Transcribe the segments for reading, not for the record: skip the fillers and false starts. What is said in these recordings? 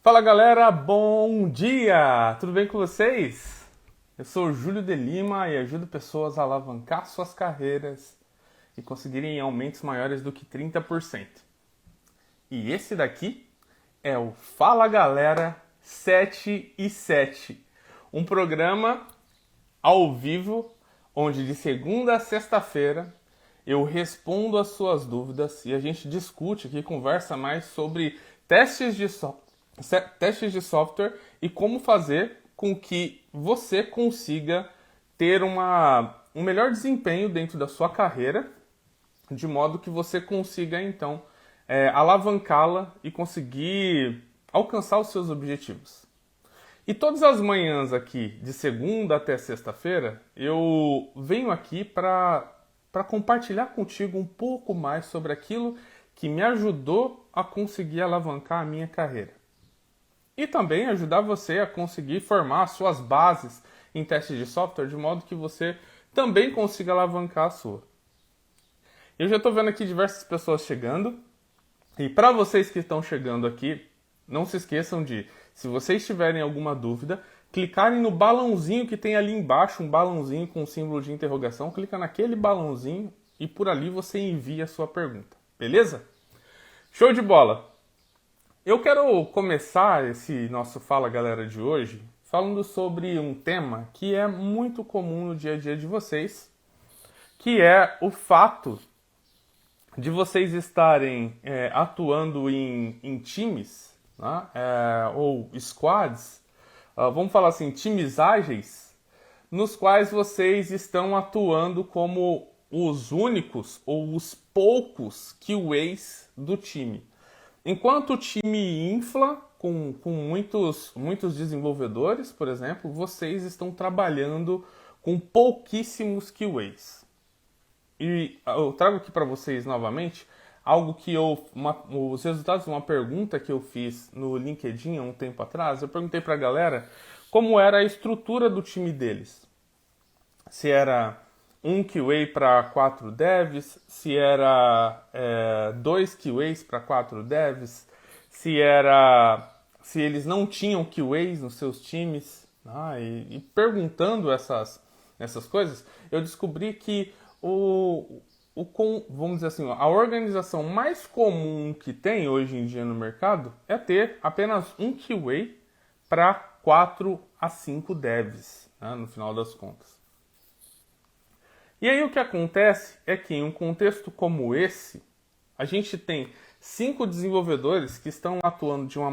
Fala galera, bom dia! Tudo bem com vocês? Eu sou o Júlio de Lima e ajudo pessoas a alavancar suas carreiras e conseguirem aumentos maiores do que 30%. E esse daqui é o Fala Galera 7 e 7, um programa ao vivo onde de segunda a sexta-feira eu respondo as suas dúvidas e a gente discute aqui, conversa mais sobre testes de software e como fazer com que você consiga ter um melhor desempenho dentro da sua carreira, de modo que você consiga então alavancá-la e conseguir alcançar os seus objetivos. E todas as manhãs aqui, de segunda até sexta-feira, eu venho aqui para compartilhar contigo um pouco mais sobre aquilo que me ajudou a conseguir alavancar a minha carreira. E também ajudar você a conseguir formar suas bases em testes de software, de modo que você também consiga alavancar a sua. Eu já estou vendo aqui diversas pessoas chegando, e para vocês que estão chegando aqui, não se esqueçam de, se vocês tiverem alguma dúvida, clicarem no balãozinho que tem ali embaixo, um balãozinho com um símbolo de interrogação, clica naquele balãozinho e por ali você envia a sua pergunta, beleza? Show de bola! Eu quero começar esse nosso Fala Galera de hoje falando sobre um tema que é muito comum no dia a dia de vocês, que é o fato de vocês estarem atuando em times, né? Ou squads, vamos falar assim, times ágeis, nos quais vocês estão atuando como os únicos ou os poucos QAs do time. Enquanto o time infla com muitos desenvolvedores, por exemplo, vocês estão trabalhando com pouquíssimos QAs. E eu trago aqui para vocês novamente algo que os resultados de uma pergunta que eu fiz no LinkedIn há um tempo atrás. Eu perguntei para a galera como era a estrutura do time deles. Se era um QA para 4 devs, se era 2 QAs para 4 devs, se eles não tinham QAs nos seus times. E perguntando essas coisas, eu descobri que vamos dizer assim, a organização mais comum que tem hoje em dia no mercado é ter apenas um QA para 4 a 5 devs, né, no final das contas. E aí o que acontece é que em um contexto como esse, a gente tem 5 desenvolvedores que estão atuando de uma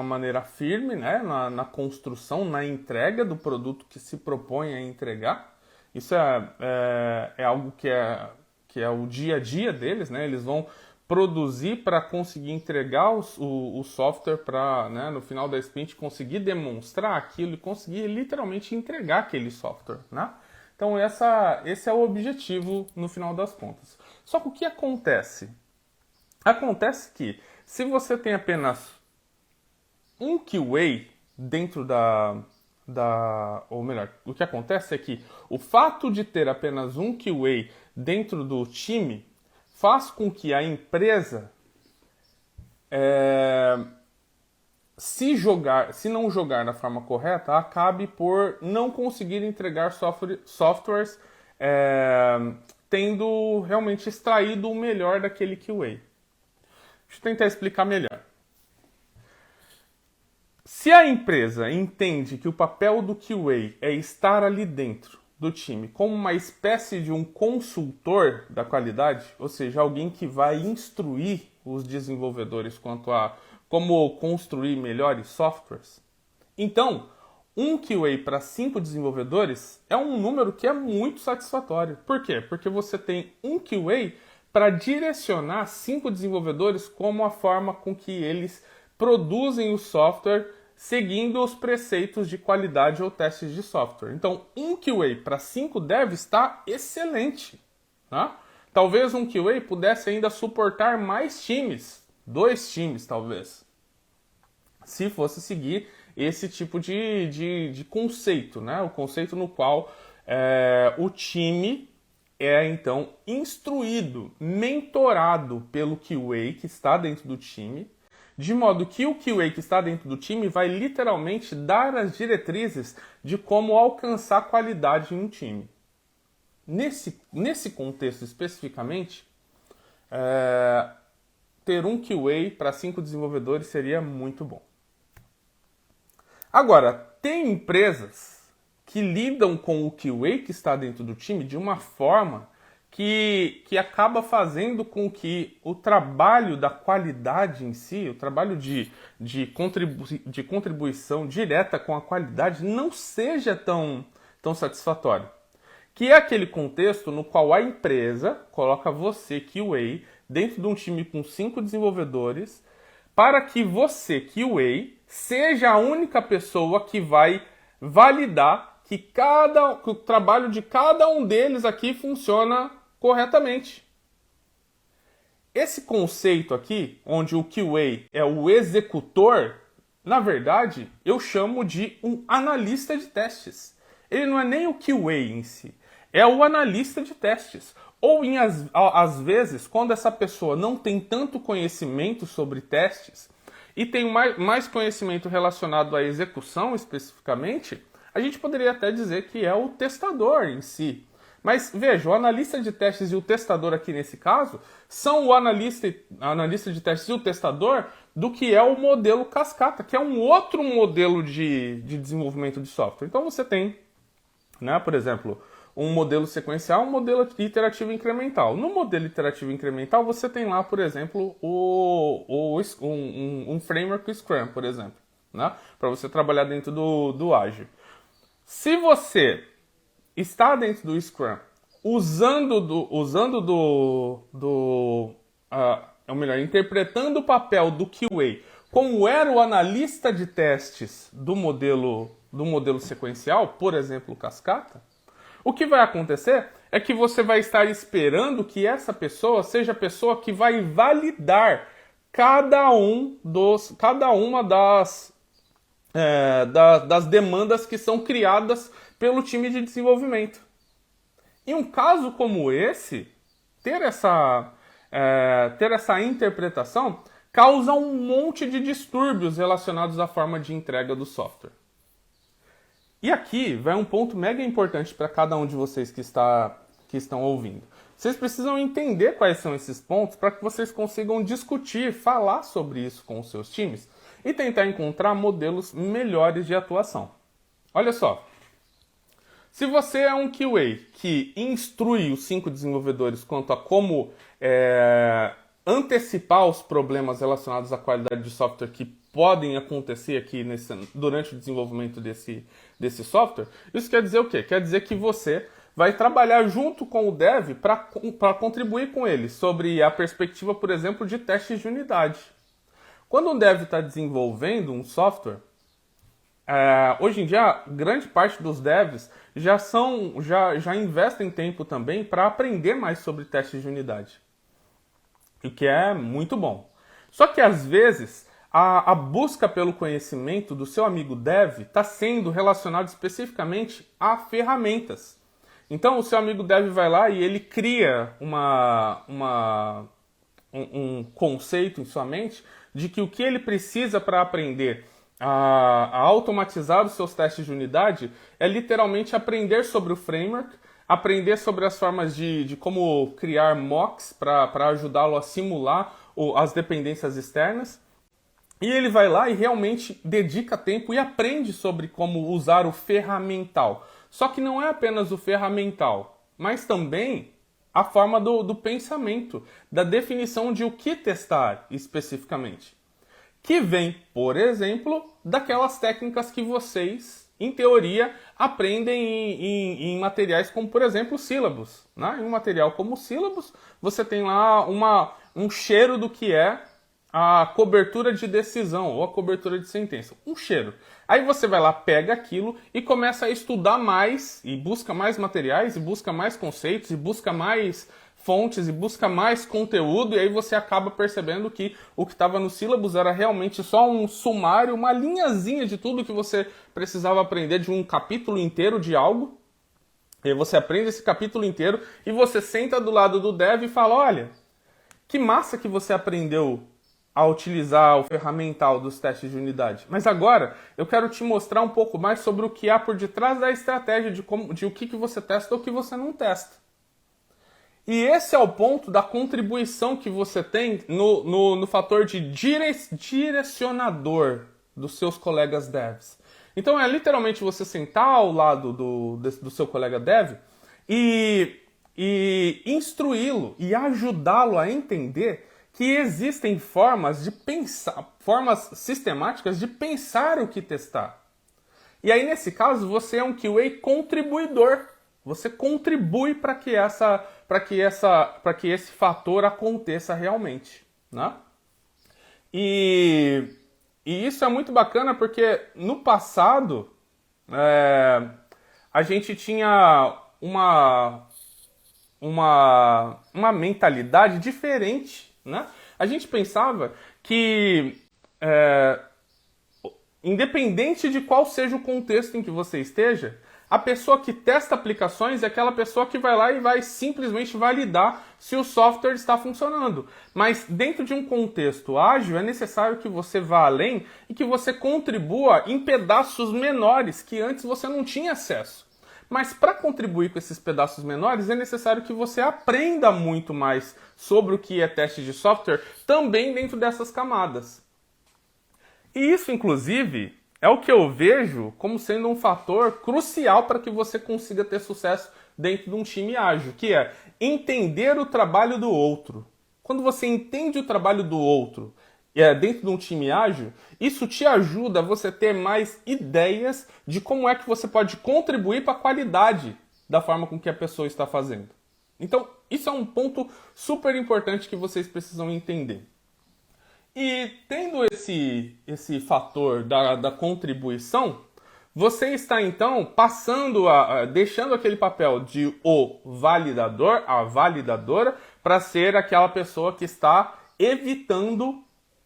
maneira firme, né, na construção, na entrega do produto que se propõe a entregar. Isso é algo que é o dia a dia deles, né? Eles vão produzir para conseguir entregar o software para, né, no final da sprint, conseguir demonstrar aquilo e conseguir literalmente entregar aquele software, né? Então esse é o objetivo no final das contas. Só que o que acontece? Acontece que se você tem apenas um QA dentro ou melhor, o que acontece é que o fato de ter apenas um QA dentro do time faz com que a empresa, se não jogar da forma correta, acabe por não conseguir entregar softwares tendo realmente extraído o melhor daquele QA. Deixa eu tentar explicar melhor. Se a empresa entende que o papel do QA é estar ali dentro do time como uma espécie de um consultor da qualidade, ou seja, alguém que vai instruir os desenvolvedores quanto a como construir melhores softwares, então um QA para 5 desenvolvedores é um número que é muito satisfatório. Por quê? Porque você tem um QA para direcionar 5 desenvolvedores como a forma com que eles produzem o software seguindo os preceitos de qualidade ou testes de software. Então, um QA para 5 devs está excelente. Tá? Talvez um QA pudesse ainda suportar mais times, 2 times talvez, se fosse seguir esse tipo de conceito, né? O conceito no qual o time é então instruído, mentorado pelo QA que está dentro do time, de modo que o QA que está dentro do time vai literalmente dar as diretrizes de como alcançar qualidade em um time. Nesse contexto especificamente, ter um QA para 5 desenvolvedores seria muito bom. Agora, tem empresas que lidam com o QA que está dentro do time de uma forma que acaba fazendo com que o trabalho da qualidade em si, o trabalho de contribuição direta com a qualidade não seja tão satisfatório. Que é aquele contexto no qual a empresa coloca você, QA, dentro de um time com 5 desenvolvedores, para que você, QA, seja a única pessoa que vai validar que o trabalho de cada um deles aqui funciona corretamente. Esse conceito aqui, onde o QA é o executor, na verdade, eu chamo de um analista de testes. Ele não é nem o QA em si, é o analista de testes. Ou, às vezes, quando essa pessoa não tem tanto conhecimento sobre testes e tem mais conhecimento relacionado à execução especificamente, a gente poderia até dizer que é o testador em si. Mas veja, o analista de testes e o testador aqui nesse caso são o analista de testes e o testador do que é o modelo cascata, que é um outro modelo de desenvolvimento de software. Então você tem, por exemplo, um modelo sequencial, um modelo iterativo incremental. No modelo iterativo incremental você tem lá, por exemplo, um framework Scrum, por exemplo, para você trabalhar dentro do Agile. Se você está dentro do Scrum, interpretando o papel do QA como era o analista de testes do modelo sequencial, por exemplo, cascata, o que vai acontecer é que você vai estar esperando que essa pessoa seja a pessoa que vai validar cada uma das demandas que são criadas pelo time de desenvolvimento. Em um caso como esse, ter essa interpretação causa um monte de distúrbios relacionados à forma de entrega do software. E aqui vai um ponto mega importante para cada um de vocês que estão ouvindo. Vocês precisam entender quais são esses pontos para que vocês consigam discutir, falar sobre isso com os seus times e tentar encontrar modelos melhores de atuação. Olha só, se você é um QA que instrui os 5 desenvolvedores quanto a como antecipar os problemas relacionados à qualidade de software que podem acontecer aqui durante o desenvolvimento desse software, isso quer dizer o quê? Quer dizer que você vai trabalhar junto com o dev para contribuir com ele sobre a perspectiva, por exemplo, de testes de unidade. Quando um dev está desenvolvendo um software, hoje em dia, grande parte dos devs já investem tempo também para aprender mais sobre testes de unidade, o que é muito bom. Só que, às vezes, a busca pelo conhecimento do seu amigo dev está sendo relacionado especificamente a ferramentas. Então, o seu amigo dev vai lá e ele cria um conceito em sua mente de que o que ele precisa para aprender a automatizar os seus testes de unidade é literalmente aprender sobre o framework, aprender sobre as formas de como criar mocks para ajudá-lo a simular as dependências externas. E ele vai lá e realmente dedica tempo e aprende sobre como usar o ferramental. Só que não é apenas o ferramental, mas também a forma do pensamento, da definição de o que testar especificamente. Que vem, por exemplo, daquelas técnicas que vocês, em teoria, aprendem em materiais como, por exemplo, sílabos. Em um material como sílabos, você tem lá um cheiro do que é a cobertura de decisão ou a cobertura de sentença. Um cheiro. Aí você vai lá, pega aquilo e começa a estudar mais, e busca mais materiais, e busca mais conceitos, e busca mais fontes, e busca mais conteúdo, e aí você acaba percebendo que o que estava no sílabus era realmente só um sumário, uma linhazinha de tudo que você precisava aprender de um capítulo inteiro de algo. E aí você aprende esse capítulo inteiro, e você senta do lado do dev e fala, olha, que massa que você aprendeu a utilizar o ferramental dos testes de unidade. Mas agora eu quero te mostrar um pouco mais sobre o que há por detrás da estratégia de o que você testa ou o que você não testa. E esse é o ponto da contribuição que você tem no fator de direcionador dos seus colegas devs. Então é literalmente você sentar ao lado do seu colega dev e instruí-lo e ajudá-lo a entender que existem formas de pensar, formas sistemáticas de pensar o que testar. E aí, nesse caso, você é um QA contribuidor. Você contribui para que esse fator aconteça realmente, né? E isso é muito bacana porque no passado a gente tinha uma mentalidade diferente, né? A gente pensava que independente de qual seja o contexto em que você esteja, a pessoa que testa aplicações é aquela pessoa que vai lá e vai simplesmente validar se o software está funcionando. Mas dentro de um contexto ágil é necessário que você vá além e que você contribua em pedaços menores que antes você não tinha acesso. Mas para contribuir com esses pedaços menores é necessário que você aprenda muito mais sobre o que é teste de software também dentro dessas camadas. E isso, inclusive, é o que eu vejo como sendo um fator crucial para que você consiga ter sucesso dentro de um time ágil, que é entender o trabalho do outro. Quando você entende o trabalho do outro dentro de um time ágil, isso te ajuda a você ter mais ideias de como é que você pode contribuir para a qualidade da forma com que a pessoa está fazendo. Então, isso é um ponto super importante que vocês precisam entender. E tendo esse fator da contribuição, você está então deixando aquele papel de o validador, a validadora, para ser aquela pessoa que está evitando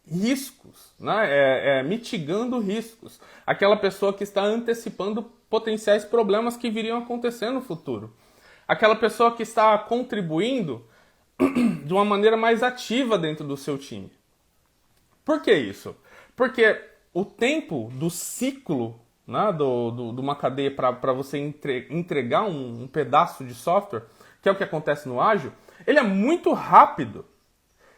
riscos, né? Mitigando riscos. Aquela pessoa que está antecipando potenciais problemas que viriam a acontecer no futuro. Aquela pessoa que está contribuindo de uma maneira mais ativa dentro do seu time. Por que isso? Porque o tempo do ciclo, né, de uma cadeia para você entregar um pedaço de software, que é o que acontece no ágil, ele é muito rápido.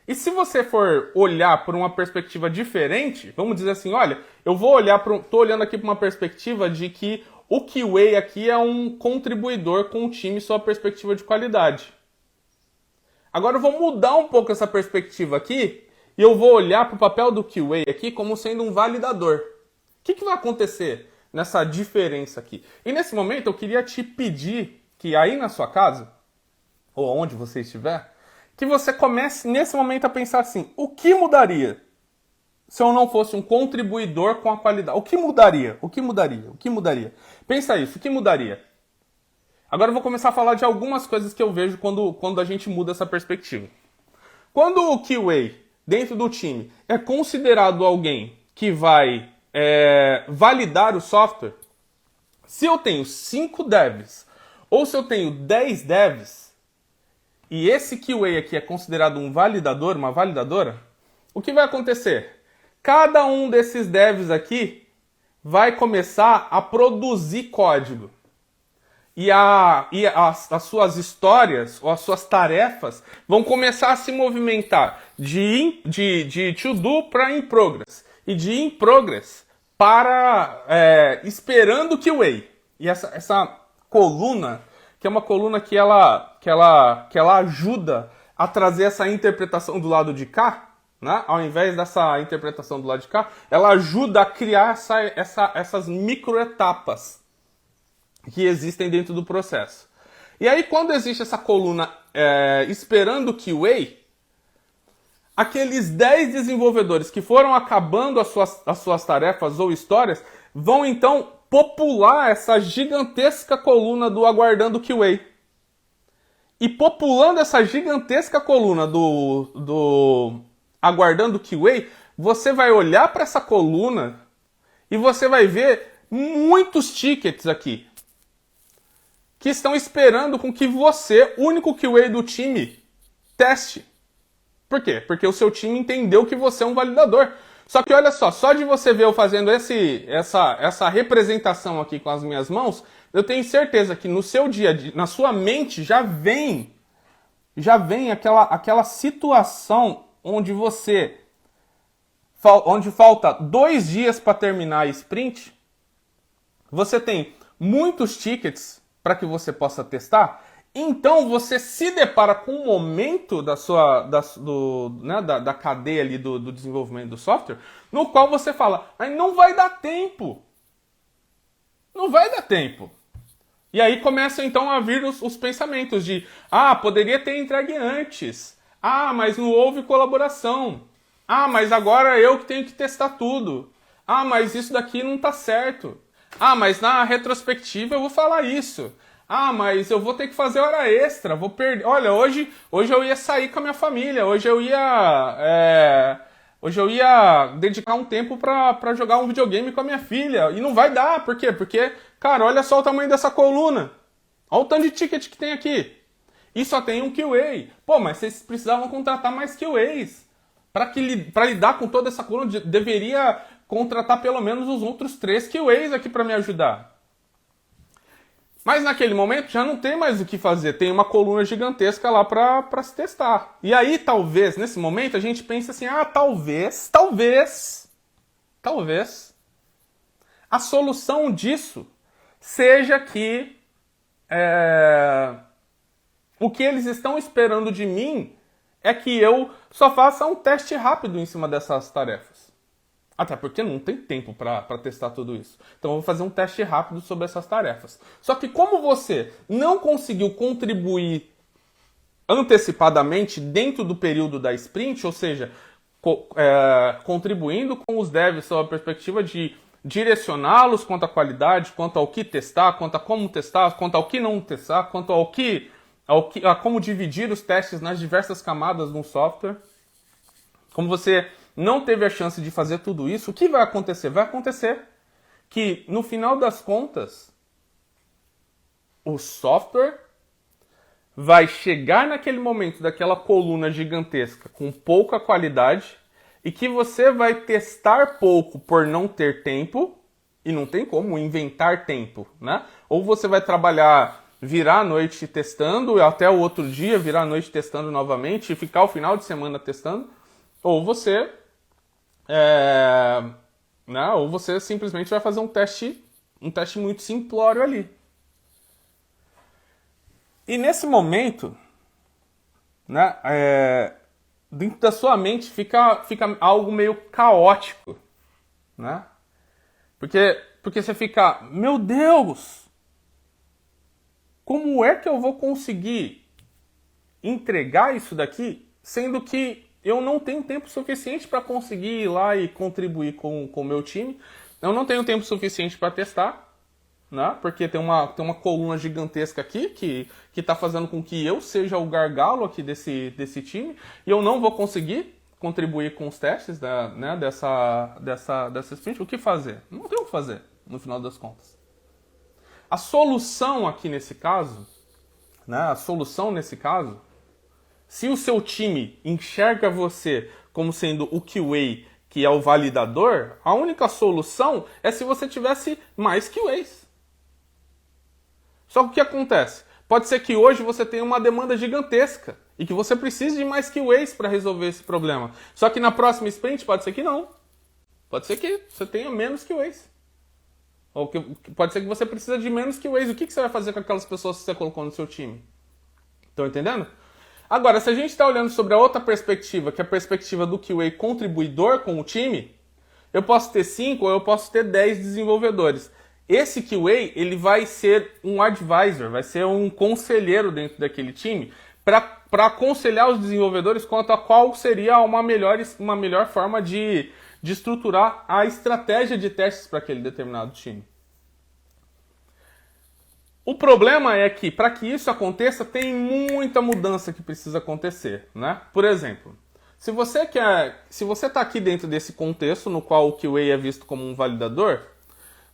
E se você for olhar por uma perspectiva diferente, vamos dizer assim, olha, estou olhando aqui para uma perspectiva de que o QA aqui é um contribuidor com o time sob a perspectiva de qualidade. Agora eu vou mudar um pouco essa perspectiva aqui e eu vou olhar para o papel do QA aqui como sendo um validador. O que vai acontecer nessa diferença aqui? E nesse momento eu queria te pedir que aí na sua casa, ou onde você estiver, que você comece nesse momento a pensar assim, o que mudaria se eu não fosse um contribuidor com a qualidade? O que mudaria? O que mudaria? O que mudaria? Pensa isso, o que mudaria? Agora eu vou começar a falar de algumas coisas que eu vejo quando a gente muda essa perspectiva. Quando o QA dentro do time é considerado alguém que vai validar o software, se eu tenho 5 devs ou se eu tenho 10 devs, e esse QA aqui é considerado um validador, uma validadora, o que vai acontecer? Cada um desses devs aqui vai começar a produzir código. E as suas histórias ou as suas tarefas vão começar a se movimentar de to-do para in progress. E de in progress para esperando o QA. E essa coluna, que é uma coluna que ela ajuda a trazer essa interpretação do lado de cá, né? Ao invés dessa interpretação do lado de cá, ela ajuda a criar essas microetapas que existem dentro do processo. E aí, quando existe essa coluna esperando o QA, aqueles 10 desenvolvedores que foram acabando as suas tarefas ou histórias vão então popular essa gigantesca coluna do aguardando QA. E populando essa gigantesca coluna do aguardando QA, você vai olhar para essa coluna e você vai ver muitos tickets aqui que estão esperando com que você, único QA do time, teste. Por quê? Porque o seu time entendeu que você é um validador. Só que olha só de você ver eu fazendo essa representação aqui com as minhas mãos, eu tenho certeza que no seu dia a dia, na sua mente, já vem aquela situação onde onde falta 2 dias para terminar a sprint, você tem muitos tickets para que você possa testar, então você se depara com um momento da cadeia ali do desenvolvimento do software, no qual você fala, não vai dar tempo. Não vai dar tempo. E aí começam então a vir os pensamentos de, poderia ter entregue antes. Mas não houve colaboração. Mas agora eu que tenho que testar tudo. Mas isso daqui não está certo. Mas na retrospectiva eu vou falar isso. Mas eu vou ter que fazer hora extra, vou perder. Olha, hoje eu ia sair com a minha família, hoje eu ia dedicar um tempo pra jogar um videogame com a minha filha. E não vai dar, por quê? Porque, cara, olha só o tamanho dessa coluna. Olha o tanto de ticket que tem aqui. E só tem um QA. Mas vocês precisavam contratar mais QAs. Para lidar com toda essa coluna, deveria contratar pelo menos os outros 3 QAs aqui para me ajudar. Mas naquele momento já não tem mais o que fazer, tem uma coluna gigantesca lá para se testar. E aí talvez, nesse momento, a gente pense assim, talvez, a solução disso seja que o que eles estão esperando de mim é que eu só faça um teste rápido em cima dessas tarefas. Até porque não tem tempo para testar tudo isso. Então eu vou fazer um teste rápido sobre essas tarefas. Só que como você não conseguiu contribuir antecipadamente dentro do período da sprint, ou seja, contribuindo com os devs sob a perspectiva de direcioná-los quanto à qualidade, quanto ao que testar, quanto a como testar, quanto ao que não testar, quanto a como dividir os testes nas diversas camadas de um software. Como você não teve a chance de fazer tudo isso, o que vai acontecer? Vai acontecer que, no final das contas, o software vai chegar naquele momento daquela coluna gigantesca com pouca qualidade e que você vai testar pouco por não ter tempo, e não tem como inventar tempo, né? Ou você vai trabalhar, virar a noite testando, até o outro dia virar a noite testando novamente e ficar o final de semana testando, ou você ou você simplesmente vai fazer um teste muito simplório ali. E nesse momento, dentro da sua mente fica algo meio caótico, né? Porque você fica, meu Deus, como é que eu vou conseguir entregar isso daqui, sendo que eu não tenho tempo suficiente para conseguir ir lá e contribuir com o meu time. Eu não tenho tempo suficiente para testar, né? Porque tem uma coluna gigantesca aqui que está fazendo com que eu seja o gargalo aqui desse time. E eu não vou conseguir contribuir com os testes dessa sprint. O que fazer? Não tem o que fazer, no final das contas. A solução aqui nesse caso, se o seu time enxerga você como sendo o QA, que é o validador, a única solução é se você tivesse mais QAs. Só que o que acontece? Pode ser que hoje você tenha uma demanda gigantesca e que você precise de mais QAs para resolver esse problema. Só que na próxima sprint pode ser que não. Pode ser que você tenha menos QAs. Ou pode ser que você precisa de menos QAs. O que você vai fazer com aquelas pessoas que você colocou no seu time? Estão entendendo? Agora, se a gente está olhando sobre a outra perspectiva, que é a perspectiva do QA contribuidor com o time, eu posso ter 5 ou eu posso ter 10 desenvolvedores. Esse QA, ele vai ser um advisor, vai ser um conselheiro dentro daquele time para aconselhar os desenvolvedores quanto a qual seria uma melhor forma de estruturar a estratégia de testes para aquele determinado time. O problema é que, para que isso aconteça, tem muita mudança que precisa acontecer, né? Por exemplo, se você está aqui dentro desse contexto no qual o QA é visto como um validador,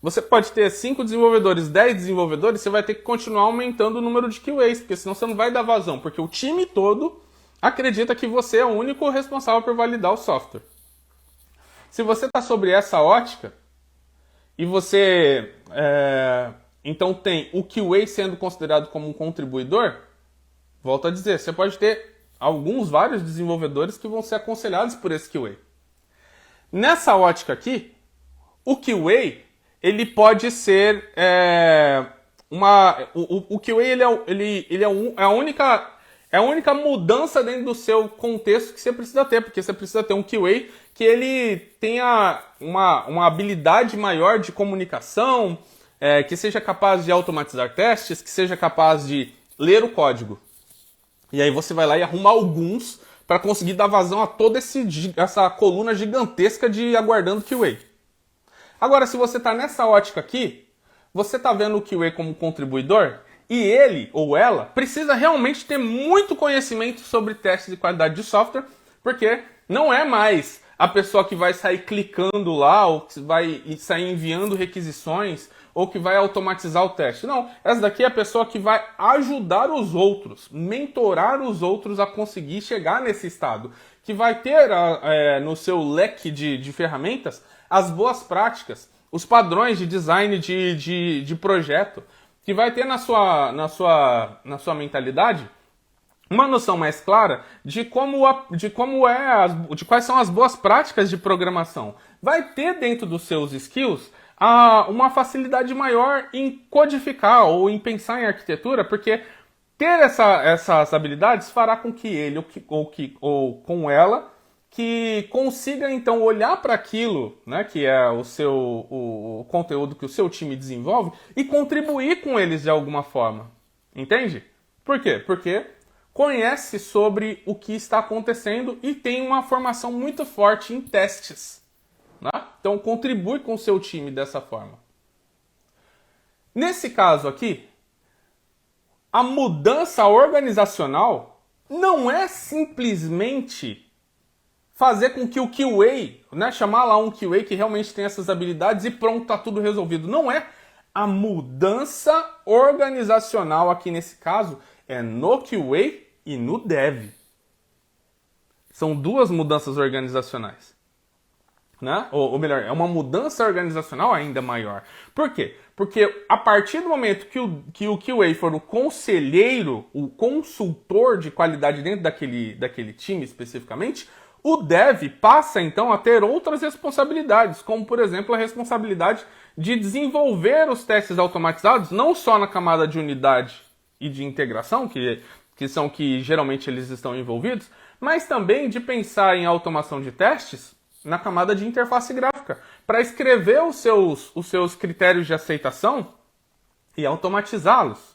você pode ter 5 desenvolvedores, 10 desenvolvedores, você vai ter que continuar aumentando o número de QAs, porque senão você não vai dar vazão, porque o time todo acredita que você é o único responsável por validar o software. Se você está sobre essa ótica e você então tem o QA sendo considerado como um contribuidor, volto a dizer, você pode ter vários desenvolvedores que vão ser aconselhados por esse QA. Nessa ótica aqui, o QA ele pode ser o QA ele é a única mudança dentro do seu contexto que você precisa ter, porque você precisa ter um QA que ele tenha uma habilidade maior de comunicação, que seja capaz de automatizar testes, que seja capaz de ler o código. E aí você vai lá e arruma alguns para conseguir dar vazão a toda essa coluna gigantesca de aguardando QA. Agora, se você está nessa ótica aqui, você está vendo o QA como contribuidor e ele ou ela precisa realmente ter muito conhecimento sobre testes de qualidade de software, porque não é mais a pessoa que vai sair clicando lá ou que vai sair enviando requisições ou que vai automatizar o teste. Não, essa daqui é a pessoa que vai ajudar os outros, mentorar os outros a conseguir chegar nesse estado, que vai ter no seu leque de ferramentas as boas práticas, os padrões de design de projeto, que vai ter na sua mentalidade uma noção mais clara de quais são as boas práticas de programação. Vai ter dentro dos seus skills uma facilidade maior em codificar ou em pensar em arquitetura, porque ter essas habilidades fará com que ele ou com ela que consiga então olhar para aquilo, né, que é o conteúdo que o seu time desenvolve e contribuir com eles de alguma forma. Entende? Por quê? Porque conhece sobre o que está acontecendo e tem uma formação muito forte em testes. Né? Então contribui com o seu time dessa forma. Nesse caso aqui, a mudança organizacional não é simplesmente fazer com que o QA, né, chamar lá um QA que realmente tem essas habilidades e pronto, está tudo resolvido. Não é. A mudança organizacional aqui nesse caso é no QA e no Dev. São duas mudanças organizacionais. Né? Ou melhor, é uma mudança organizacional ainda maior. Por quê? Porque a partir do momento que o QA for o conselheiro, o consultor de qualidade dentro daquele time especificamente, o Dev passa então a ter outras responsabilidades, como por exemplo a responsabilidade de desenvolver os testes automatizados, não só na camada de unidade e de integração, que são que geralmente eles estão envolvidos, mas também de pensar em automação de testes na camada de interface gráfica, para escrever os seus critérios de aceitação e automatizá-los.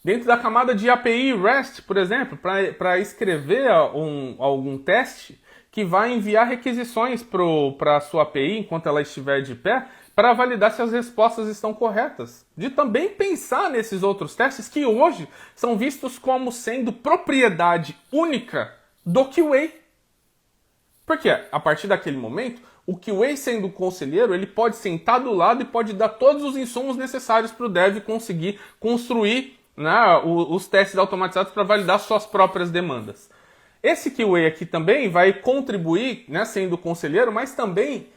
Dentro da camada de API REST, por exemplo, para escrever algum teste que vai enviar requisições para a sua API enquanto ela estiver de pé, para validar se as respostas estão corretas. De também pensar nesses outros testes que hoje são vistos como sendo propriedade única do QA. Porque a partir daquele momento, o QA sendo o conselheiro, ele pode sentar do lado e pode dar todos os insumos necessários para o dev conseguir construir, né, os testes automatizados para validar suas próprias demandas. Esse QA aqui também vai contribuir, né, sendo o conselheiro, mas também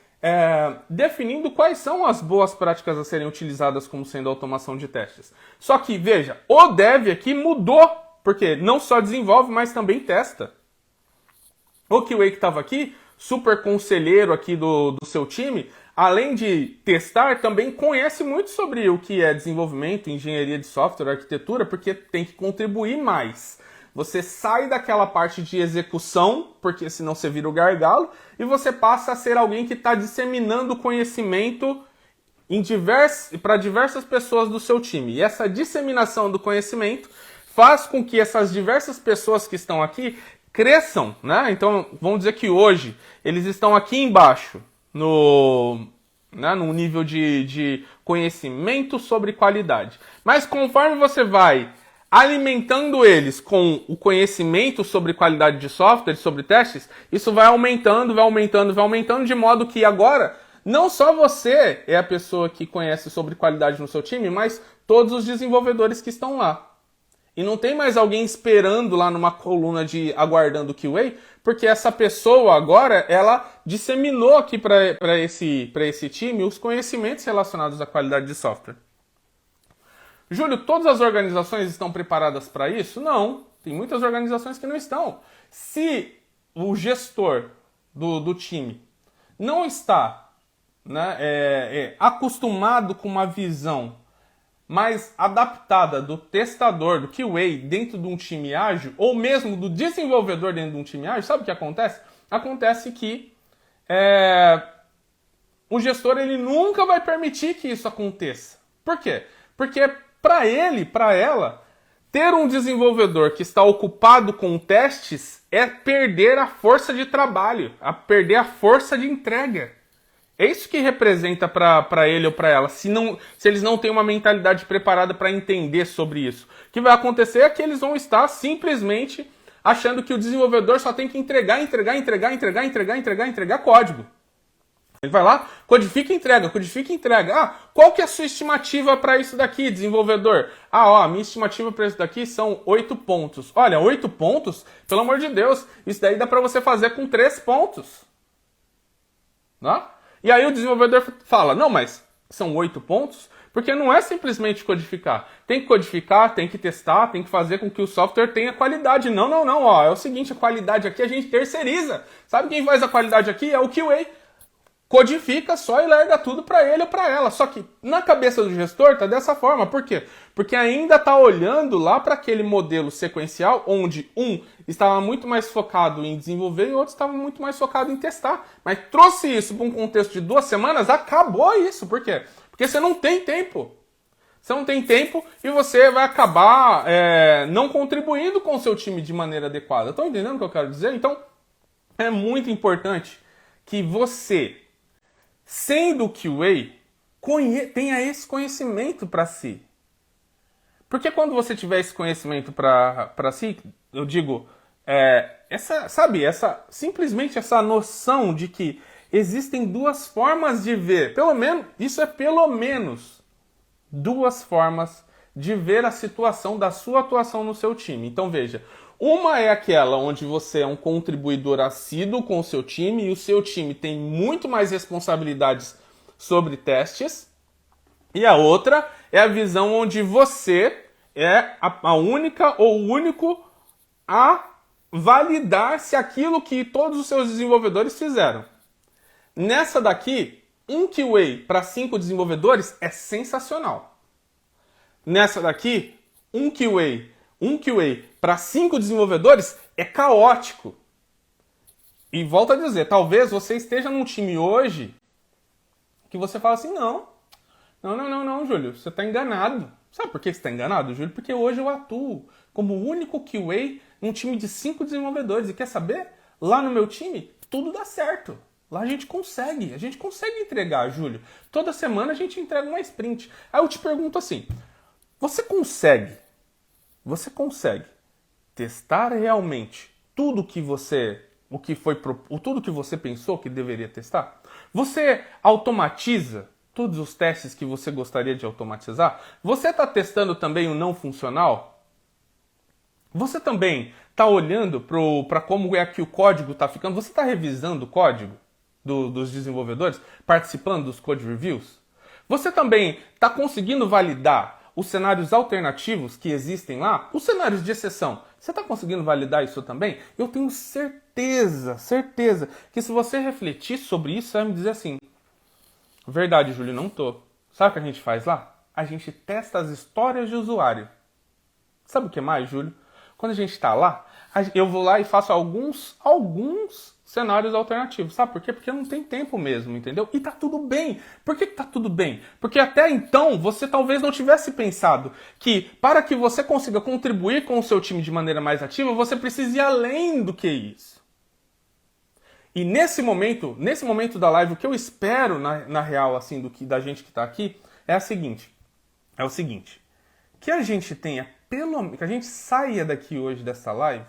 definindo quais são as boas práticas a serem utilizadas como sendo automação de testes. Só que, veja, o dev aqui mudou, porque não só desenvolve, mas também testa. O QA que estava aqui, super conselheiro aqui do seu time, além de testar, também conhece muito sobre o que é desenvolvimento, engenharia de software, arquitetura, porque tem que contribuir mais. Você sai daquela parte de execução, porque senão você vira o gargalo, e você passa a ser alguém que está disseminando conhecimento para diversas pessoas do seu time. E essa disseminação do conhecimento faz com que essas diversas pessoas que estão aqui cresçam, né? Então, vamos dizer que hoje eles estão aqui embaixo, num nível de conhecimento sobre qualidade. Mas conforme você vai alimentando eles com o conhecimento sobre qualidade de software, sobre testes, isso vai aumentando, de modo que agora não só você é a pessoa que conhece sobre qualidade no seu time, mas todos os desenvolvedores que estão lá. E não tem mais alguém esperando lá numa coluna de aguardando QA, porque essa pessoa agora, ela disseminou aqui para esse time os conhecimentos relacionados à qualidade de software. Júlio, todas as organizações estão preparadas para isso? Não. Tem muitas organizações que não estão. Se o gestor do time não está, né, acostumado com uma visão mais adaptada do testador, do QA, dentro de um time ágil, ou mesmo do desenvolvedor dentro de um time ágil, sabe o que acontece? Acontece que o gestor ele nunca vai permitir que isso aconteça. Por quê? Porque para ele, para ela, ter um desenvolvedor que está ocupado com testes é perder a força de trabalho, perder a força de entrega. É isso que representa para ele ou para ela, se eles não têm uma mentalidade preparada para entender sobre isso. O que vai acontecer é que eles vão estar simplesmente achando que o desenvolvedor só tem que entregar código. Ele vai lá, codifica e entrega. Ah, qual que é a sua estimativa para isso daqui, desenvolvedor? A minha estimativa para isso daqui são 8 pontos. Olha, 8 pontos? Pelo amor de Deus, isso daí dá para você fazer com 3 pontos. Não? E aí o desenvolvedor fala, não, mas são 8 pontos? Porque não é simplesmente codificar. Tem que codificar, tem que testar, tem que fazer com que o software tenha qualidade. Não. Ó, é o seguinte, a qualidade aqui a gente terceiriza. Sabe quem faz a qualidade aqui? É o QA. Codifica só e larga tudo para ele ou para ela. Só que na cabeça do gestor tá dessa forma. Por quê? Porque ainda tá olhando lá para aquele modelo sequencial onde um estava muito mais focado em desenvolver e o outro estava muito mais focado em testar. Mas trouxe isso para um contexto de 2 semanas, acabou isso. Por quê? Porque você não tem tempo. Você não tem tempo e você vai acabar não contribuindo com o seu time de maneira adequada. Estão entendendo o que eu quero dizer? Então, é muito importante que você, sendo QA, tenha esse conhecimento para si. Porque quando você tiver esse conhecimento para si, eu digo, simplesmente essa noção de que existem 2 formas de ver, isso é pelo menos 2 formas de ver a situação da sua atuação no seu time. Então veja, uma é aquela onde você é um contribuidor assíduo com o seu time e o seu time tem muito mais responsabilidades sobre testes. E a outra é a visão onde você é a única ou o único a validar se aquilo que todos os seus desenvolvedores fizeram. Nessa daqui, um QA para 5 desenvolvedores é sensacional. Nessa daqui, um QA para 5 desenvolvedores é caótico. E volto a dizer, talvez você esteja num time hoje que você fala assim, não, Júlio, você está enganado. Sabe por que você está enganado, Júlio? Porque hoje eu atuo como o único QA num time de 5 desenvolvedores. E quer saber? Lá no meu time, tudo dá certo. Lá a gente consegue entregar, Júlio. Toda semana a gente entrega uma sprint. Aí eu te pergunto assim, você consegue testar realmente tudo que você pensou que deveria testar? Você automatiza todos os testes que você gostaria de automatizar? Você está testando também o não funcional? Você também está olhando para como é que o código está ficando? Você está revisando o código dos desenvolvedores? Participando dos code reviews? Você também está conseguindo validar os cenários alternativos que existem lá? Os cenários de exceção? Você está conseguindo validar isso também? Eu tenho certeza que se você refletir sobre isso, você vai me dizer assim, verdade, Júlio, não tô. Sabe o que a gente faz lá? A gente testa as histórias de usuário. Sabe o que mais, Júlio? Quando a gente está lá, eu vou lá e faço alguns cenários alternativos. Sabe por quê? Porque não tem tempo mesmo, entendeu? E tá tudo bem. Por que tá tudo bem? Porque até então você talvez não tivesse pensado que para que você consiga contribuir com o seu time de maneira mais ativa, você precisa ir além do que isso. E nesse momento da live, o que eu espero na real, assim, da gente que está aqui, é o seguinte, que a gente tenha, que a gente saia daqui hoje dessa live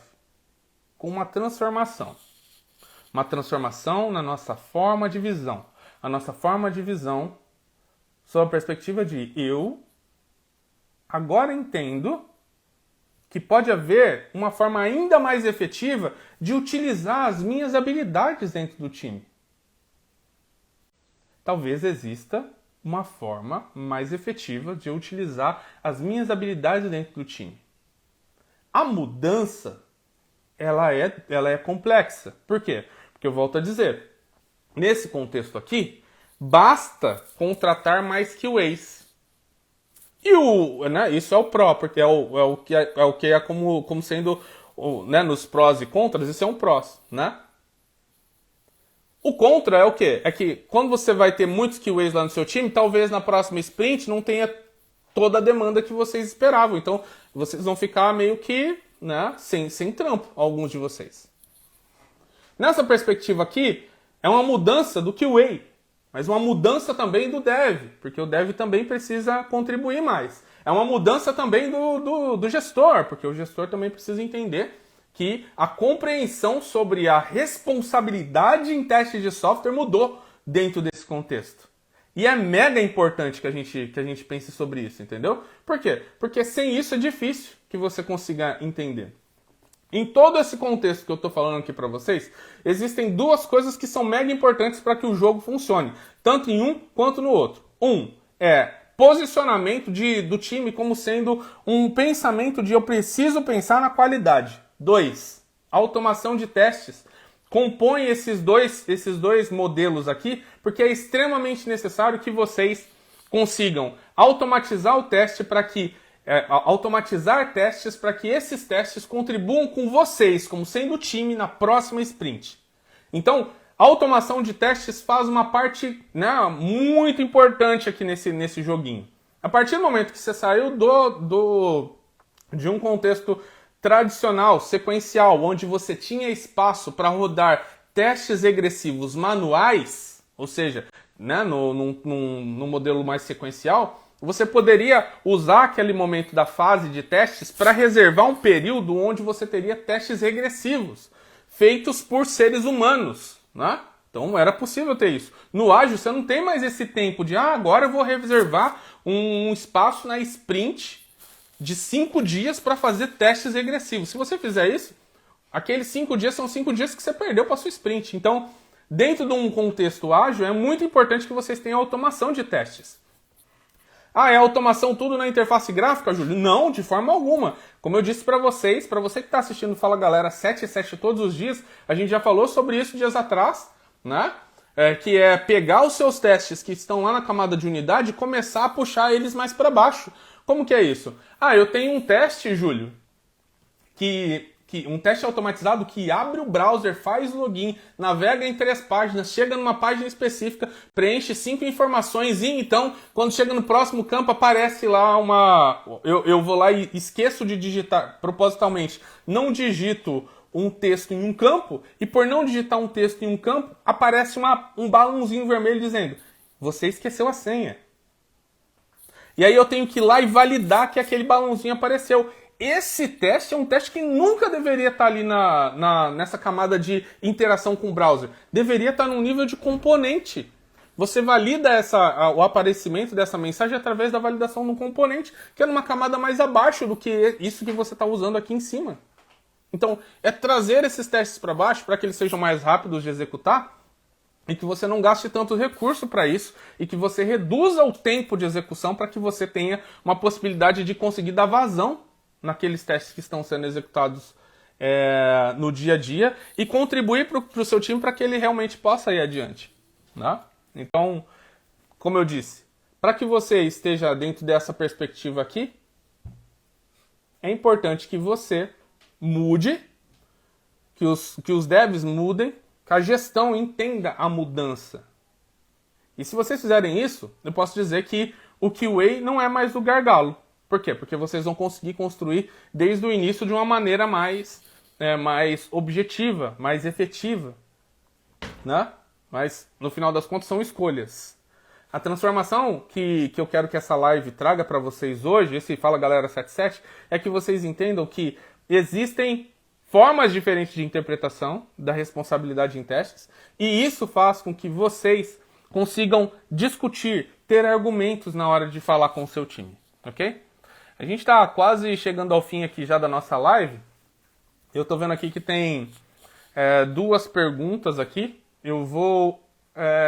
com uma transformação. Uma transformação na nossa forma de visão. A nossa forma de visão sob a perspectiva de eu agora entendo que pode haver uma forma ainda mais efetiva de utilizar as minhas habilidades dentro do time. Talvez exista uma forma mais efetiva de eu utilizar as minhas habilidades dentro do time. A mudança, ela é complexa. Por quê? Porque eu volto a dizer, nesse contexto aqui, basta contratar mais QAs. E isso é o pró, porque é o que é como sendo, nos prós e contras, isso é um prós, né? O contra é o quê? É que quando você vai ter muitos QAs lá no seu time, talvez na próxima sprint não tenha toda a demanda que vocês esperavam. Então, vocês vão ficar meio que, sem trampo, alguns de vocês. Nessa perspectiva aqui, é uma mudança do QA. Mas uma mudança também do dev, porque o dev também precisa contribuir mais. É uma mudança também do gestor, porque o gestor também precisa entender que a compreensão sobre a responsabilidade em testes de software mudou dentro desse contexto. E é mega importante que a gente pense sobre isso, entendeu? Por quê? Porque sem isso é difícil que você consiga entender. Em todo esse contexto que eu estou falando aqui para vocês, existem duas coisas que são mega importantes para que o jogo funcione, tanto em um quanto no outro. Um é posicionamento do time como sendo um pensamento de eu preciso pensar na qualidade. 2, automação de testes. Compõe esses dois modelos aqui, porque é extremamente necessário que vocês consigam automatizar o teste para que automatizar testes para que esses testes contribuam com vocês, como sendo o time, na próxima sprint. Então, a automação de testes faz uma parte muito importante aqui nesse joguinho. A partir do momento que você saiu de um contexto tradicional, sequencial, onde você tinha espaço para rodar testes regressivos manuais, ou seja, no modelo mais sequencial, você poderia usar aquele momento da fase de testes para reservar um período onde você teria testes regressivos, feitos por seres humanos, né? Então era possível ter isso. No ágil você não tem mais esse tempo de agora eu vou reservar um espaço na sprint de 5 dias para fazer testes regressivos. Se você fizer isso, aqueles 5 dias são 5 dias que você perdeu para sua sprint. Então, dentro de um contexto ágil, é muito importante que vocês tenham automação de testes. É automação tudo na interface gráfica, Júlio? Não, de forma alguma. Como eu disse para você que está assistindo Fala Galera 7 todos os dias, a gente já falou sobre isso dias atrás, né? Que é pegar os seus testes que estão lá na camada de unidade e começar a puxar eles mais para baixo. Como que é isso? Eu tenho um teste, Júlio, um teste automatizado que abre o browser, faz login, navega entre as páginas, chega numa página específica, preenche 5 informações e então, quando chega no próximo campo, aparece lá eu vou lá e esqueço de digitar, propositalmente, não digito um texto em um campo, e por não digitar um texto em um campo, aparece um balãozinho vermelho dizendo: você esqueceu a senha. E aí eu tenho que ir lá e validar que aquele balãozinho apareceu. Esse teste é um teste que nunca deveria estar ali nessa camada de interação com o browser. Deveria estar num nível de componente. Você valida o aparecimento dessa mensagem através da validação no componente, que é numa camada mais abaixo do que isso que você está usando aqui em cima. Então, é trazer esses testes para baixo para que eles sejam mais rápidos de executar e que você não gaste tanto recurso para isso e que você reduza o tempo de execução para que você tenha uma possibilidade de conseguir dar vazão naqueles testes que estão sendo executados no dia a dia e contribuir para o seu time para que ele realmente possa ir adiante. Né? Então, como eu disse, para que você esteja dentro dessa perspectiva aqui, é importante que você mude, que os devs mudem, que a gestão entenda a mudança. E se vocês fizerem isso, eu posso dizer que o QA não é mais o gargalo. Por quê? Porque vocês vão conseguir construir desde o início de uma maneira mais objetiva, mais efetiva. Né? Mas, no final das contas, são escolhas. A transformação que eu quero que essa live traga para vocês hoje, esse Fala Galera 77, é que vocês entendam que existem formas diferentes de interpretação da responsabilidade em testes, e isso faz com que vocês consigam discutir, ter argumentos na hora de falar com o seu time, ok? A gente está quase chegando ao fim aqui já da nossa live. Eu estou vendo aqui que tem duas perguntas aqui. Eu vou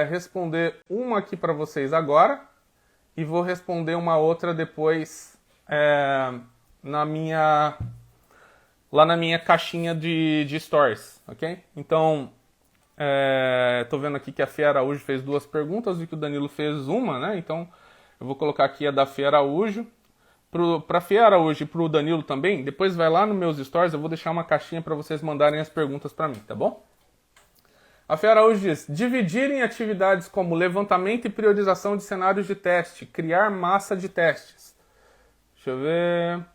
responder uma aqui para vocês agora e vou responder uma outra depois lá na minha caixinha de stories, ok? Então, estou vendo aqui que a Fê Araújo fez duas perguntas e que o Danilo fez uma, né? Então, eu vou colocar aqui a da Fê Araújo. Para a Fê Araújo e para o Danilo também, depois vai lá nos meus stories, eu vou deixar uma caixinha para vocês mandarem as perguntas para mim, tá bom? A Fê Araújo diz, dividir em atividades como levantamento e priorização de cenários de teste, criar massa de testes. Deixa eu ver...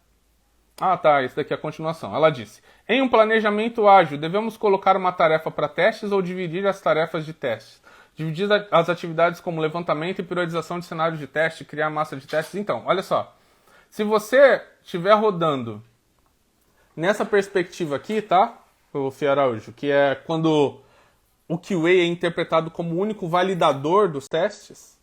Ah, tá, isso daqui é a continuação. Ela disse, em um planejamento ágil, devemos colocar uma tarefa para testes ou dividir as tarefas de testes? Dividir as atividades como levantamento e priorização de cenários de teste, criar massa de testes. Então, olha só. Se você estiver rodando nessa perspectiva aqui, tá, o Fê Araújo, que é quando o QA é interpretado como o único validador dos testes,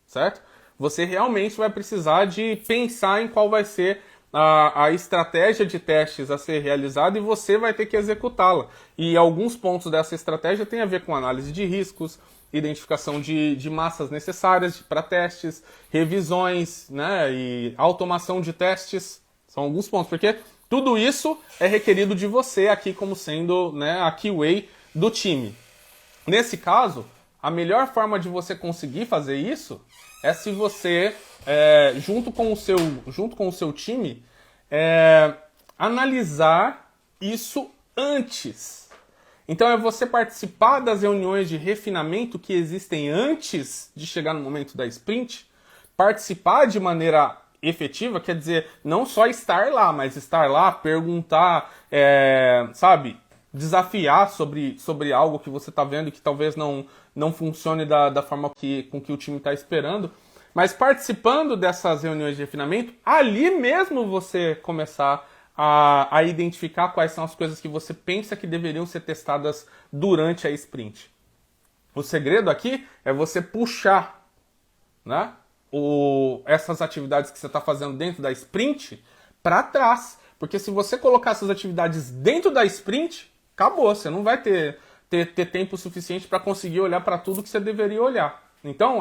certo? Você realmente vai precisar de pensar em qual vai ser a estratégia de testes a ser realizada e você vai ter que executá-la. E alguns pontos dessa estratégia têm a ver com análise de riscos, identificação de massas necessárias para testes, revisões, né, e automação de testes. São alguns pontos, porque tudo isso é requerido de você aqui como sendo, né, a QA do time. Nesse caso, a melhor forma de você conseguir fazer isso é se você, junto com o seu time, analisar isso antes. Então é você participar das reuniões de refinamento que existem antes de chegar no momento da sprint, participar de maneira efetiva, quer dizer, não só estar lá, mas estar lá, perguntar, sabe, desafiar sobre algo que você está vendo que talvez não funcione da forma com que o time está esperando, mas participando dessas reuniões de refinamento, ali mesmo você começar a identificar quais são as coisas que você pensa que deveriam ser testadas durante a sprint. O segredo aqui é você puxar, né, essas atividades que você está fazendo dentro da sprint para trás. Porque se você colocar essas atividades dentro da sprint, acabou. Você não vai ter tempo suficiente para conseguir olhar para tudo que você deveria olhar. Então,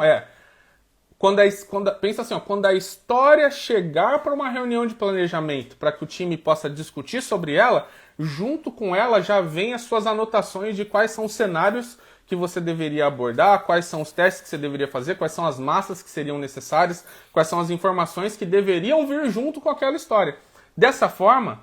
pensa assim, quando a história chegar para uma reunião de planejamento, para que o time possa discutir sobre ela, junto com ela já vem as suas anotações de quais são os cenários que você deveria abordar, quais são os testes que você deveria fazer, quais são as massas que seriam necessárias, quais são as informações que deveriam vir junto com aquela história. Dessa forma,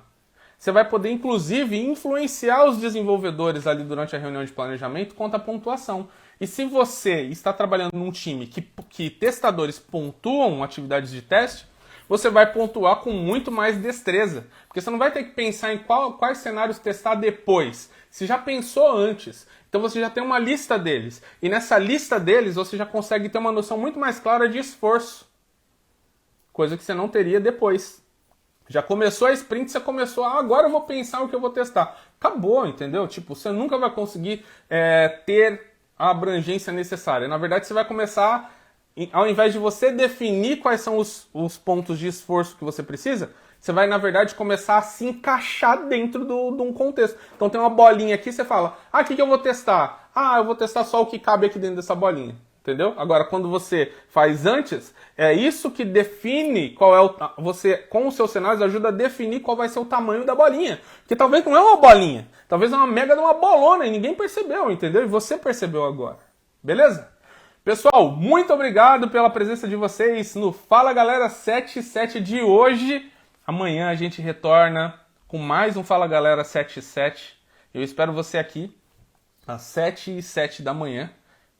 você vai poder, inclusive, influenciar os desenvolvedores ali durante a reunião de planejamento quanto à pontuação. E se você está trabalhando num time que testadores pontuam atividades de teste, você vai pontuar com muito mais destreza. Porque você não vai ter que pensar em quais cenários testar depois. Você já pensou antes. Então você já tem uma lista deles. E nessa lista deles você já consegue ter uma noção muito mais clara de esforço. Coisa que você não teria depois. Já começou a sprint, você começou, agora eu vou pensar o que eu vou testar. Acabou, entendeu? Tipo, você nunca vai conseguir ter a abrangência necessária. Na verdade, você vai começar, ao invés de você definir quais são os pontos de esforço que você precisa, você vai, na verdade, começar a se encaixar dentro de um contexto. Então tem uma bolinha aqui, você fala, o que eu vou testar? Eu vou testar só o que cabe aqui dentro dessa bolinha. Entendeu? Agora, quando você faz antes, é isso que define qual é você, com os seus cenários, ajuda a definir qual vai ser o tamanho da bolinha. Porque talvez não é uma bolinha, talvez é uma mega de uma bolona e ninguém percebeu, entendeu? E você percebeu agora. Beleza? Pessoal, muito obrigado pela presença de vocês no Fala Galera 77 de hoje. Amanhã a gente retorna com mais um Fala Galera 77. Eu espero você aqui às 7h07 da manhã.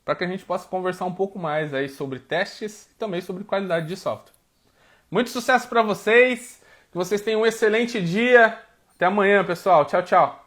Para que a gente possa conversar um pouco mais aí sobre testes e também sobre qualidade de software. Muito sucesso para vocês, que vocês tenham um excelente dia. Até amanhã, pessoal. Tchau, tchau.